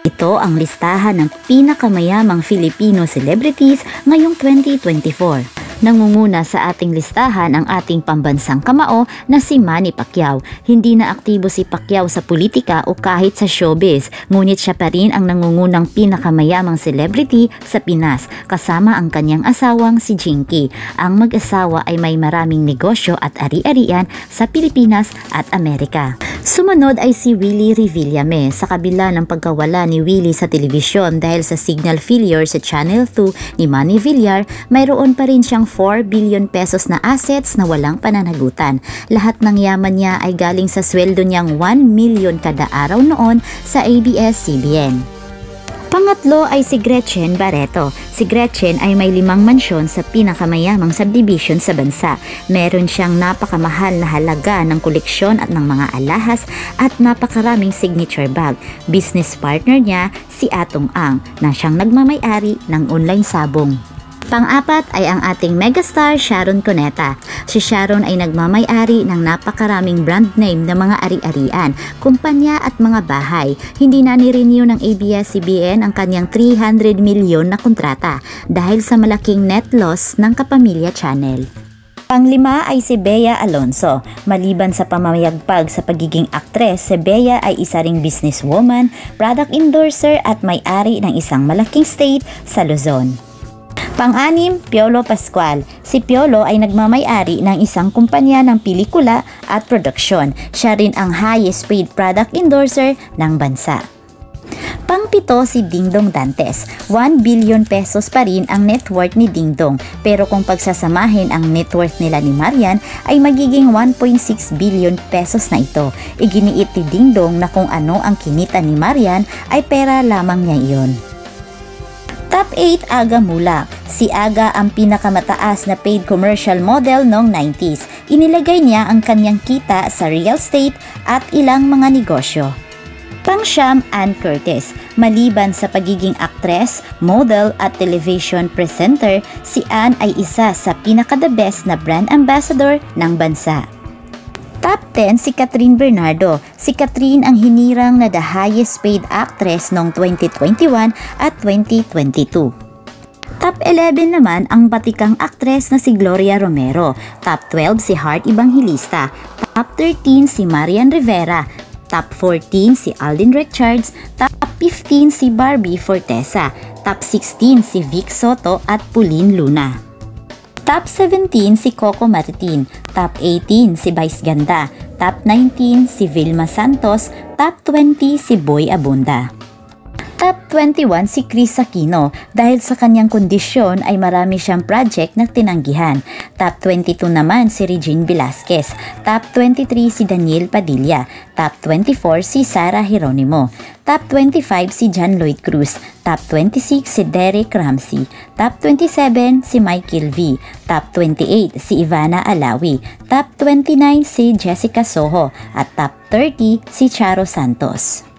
Ito ang listahan ng pinakamayamang Filipino celebrities ngayong 2024. Nangunguna sa ating listahan ang ating pambansang kamao na si Manny Pacquiao. Hindi na aktibo si Pacquiao sa politika o kahit sa showbiz, ngunit siya pa rin ang nangungunang pinakamayamang celebrity sa Pinas, kasama ang kanyang asawang si Jinky. Ang mag-asawa ay may maraming negosyo at ari-arian sa Pilipinas at Amerika. Sumunod ay si Willie Revillame. Sa kabila ng pagkawala ni Willie sa telebisyon dahil sa signal failure sa Channel 2 ni Manny Villar, mayroon pa rin siyang 4 billion pesos na assets na walang pananagutan. Lahat ng yaman niya ay galing sa sweldo niyang 1 million kada araw noon sa ABS-CBN. Pangatlo ay si Gretchen Barreto. Si Gretchen ay may 5 mansyon sa pinakamayamang subdivision sa bansa. Meron siyang napakamahal na halaga ng koleksyon at ng mga alahas at napakaraming signature bag. Business partner niya si Atong Ang na siyang nagmamay-ari ng online sabong. Pang-apat ay ang ating megastar Sharon Cuneta. Si Sharon ay nagmamay-ari ng napakaraming brand name na mga ari-arian, kumpanya at mga bahay. Hindi na ni-renew ng ABS-CBN ang kanyang 300 milyon na kontrata dahil sa malaking net loss ng Kapamilya Channel. Panglima ay si Bea Alonso. Maliban sa pamamayagpag sa pagiging aktres, si Bea ay isa ring businesswoman, product endorser at may-ari ng isang malaking state sa Luzon. Pang-anim, Piolo Pascual. Si Piolo ay nagmamay-ari ng isang kumpanya ng pelikula at produksyon. Siya rin ang highest paid product endorser ng bansa. Pang-pito si Dingdong Dantes. 1 billion pesos pa rin ang net worth ni Dingdong, pero kung pagsasamahin ang net worth nila ni Marian ay magiging 1.6 billion pesos na ito. Iginiit ni Dingdong na kung ano ang kinita ni Marian ay pera lamang niya iyon. Top 8, Aga Mulak. Si Aga ang pinakamataas na paid commercial model noong 90s. Inilagay niya ang kanyang kita sa real estate at ilang mga negosyo. Pang-siyam, Ann Curtis. Maliban sa pagiging aktres, model at television presenter, si Ann ay isa sa pinaka-the best na brand ambassador ng bansa. Top 10, si Catherine Bernardo. Si Catherine ang hinirang na the highest paid actress noong 2021 at 2022. Top 11 naman ang batikang actress na si Gloria Romero. Top 12 si Heart Evangelista. Top 13 si Marian Rivera. Top 14 si Alden Richards. Top 15 si Barbie Fortesa. Top 16 si Vic Soto at Pauline Luna. Top 17 si Coco Martin, Top 18 si Vice Ganda, Top 19 si Vilma Santos, Top 20 si Boy Abunda. Top 21 si Chris Aquino. Dahil sa kanyang kondisyon ay marami siyang project na tinanggihan. Top 22 naman si Regine Velasquez. Top 23 si Daniel Padilla. Top 24 si Sarah Geronimo. Top 25 si John Lloyd Cruz. Top 26 si Derek Ramsey. Top 27 si Michael V. Top 28 si Ivana Alawi. Top 29 si Jessica Soho. At top 30 si Charo Santos.